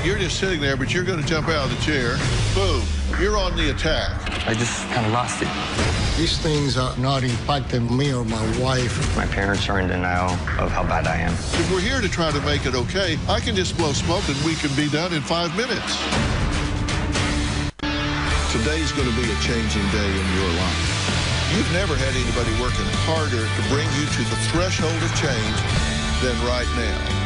You're just sitting there, but you're going to jump out of the chair. Boom. You're on the attack. I just kind of lost it. These things are not impacting me or my wife. My parents are in denial of how bad I am. If we're here to try to make it okay, I can just blow smoke and we can be done in 5 minutes. Today's going to be a changing day in your life. You've never had anybody working harder to bring you to the threshold of change than right now.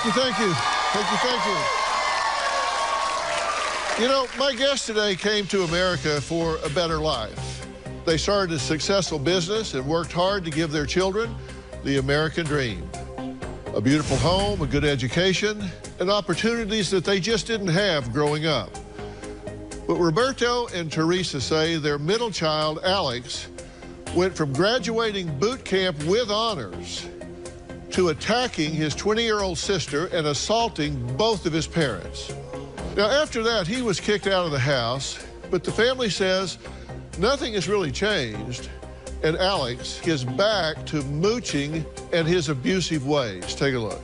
Thank you. You know, my guest today came to America for a better life. They started a successful business and worked hard to give their children the American dream. A beautiful home, a good education, and opportunities that they just didn't have growing up. But Roberto and Teresa say their middle child, Alex, went from graduating boot camp with honors to attacking his 20-year-old sister and assaulting both of his parents. Now, after that, he was kicked out of the house, but the family says nothing has really changed, and Alex is back to mooching and his abusive ways. Take a look.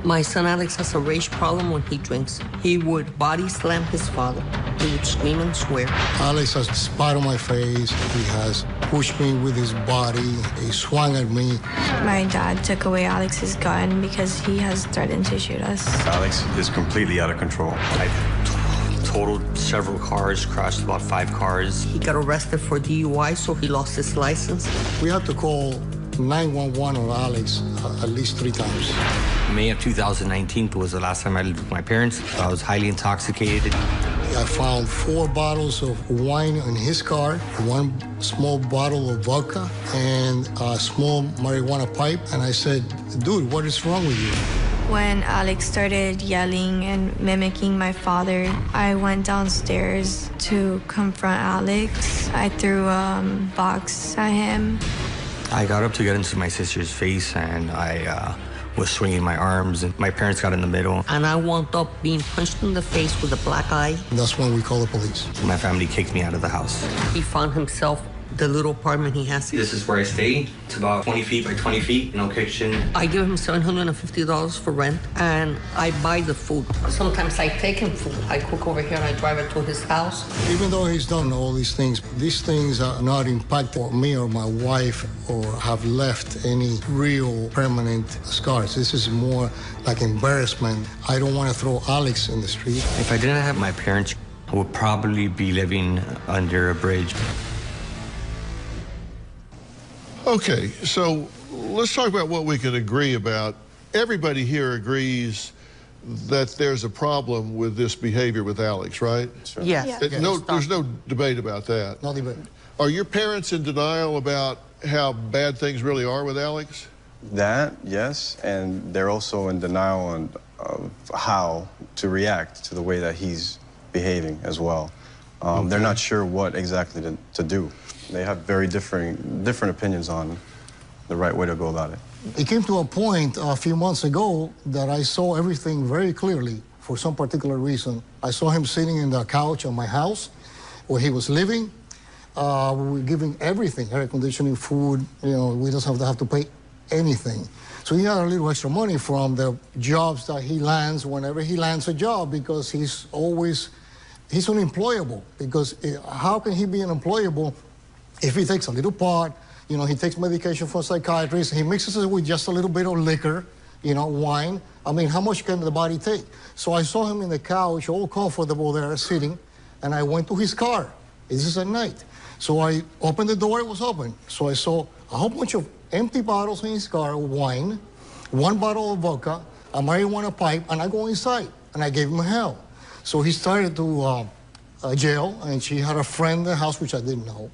My son Alex has a rage problem when he drinks. He would body slam his father. He would scream and swear. Alex has spat on my face. He has pushed me with his body. He swung at me. My dad took away Alex's gun because he has threatened to shoot us. Alex is completely out of control. I totaled several cars, crashed about 5 cars. He got arrested for DUI, so he lost his license. We had to call 911 on Alex at least 3 times. May of 2019 was the last time I lived with my parents. I was highly intoxicated. I found 4 bottles of wine in his car, 1 small bottle of vodka, and a small marijuana pipe. And I said, dude, what is wrong with you? When Alex started yelling and mimicking my father, I went downstairs to confront Alex. I threw a box at him. I got up to get into my sister's face, and I was swinging my arms, and my parents got in the middle. And I wound up being punched in the face with a black eye. That's when we called the police. My family kicked me out of the house. He found himself the little apartment he has. This is where I stay. It's about 20 feet by 20 feet, no kitchen. I give him $750 for rent, and I buy the food. Sometimes I take him food. I cook over here, and I drive it to his house. Even though he's done all these things are not impacting me or my wife or have left any real permanent scars. This is more like embarrassment. I don't want to throw Alex in the street. If I didn't have my parents, I would probably be living under a bridge. Okay, so let's talk about what we can agree about. Everybody here agrees that there's a problem with this behavior with Alex, right? Sure. Yes. There's no debate about that. No debate. Are your parents in denial about how bad things really are with Alex? That, yes, and they're also in denial of how to react to the way that he's behaving as well. Okay. They're not sure what exactly to do. They have very different opinions on the right way to go about it. It came to a point a few months ago that I saw everything very clearly for some particular reason. I saw him sitting in the couch of my house where he was living. We were giving everything, air conditioning, food, you know, we just have to pay anything. So he had a little extra money from the jobs that he lands whenever he lands a job, because he's unemployable. Because how can he be unemployable if he takes a little pot, you know, he takes medication for psychiatrist, he mixes it with just a little bit of liquor, you know, wine. I mean, how much can the body take? So I saw him in the couch, all comfortable there, sitting, and I went to his car. This is at night. So I opened the door, it was open. So I saw a whole bunch of empty bottles in his car, wine, 1 bottle of vodka, a marijuana pipe, and I go inside, and I gave him hell. So he started to jail, and she had a friend in the house, which I didn't know.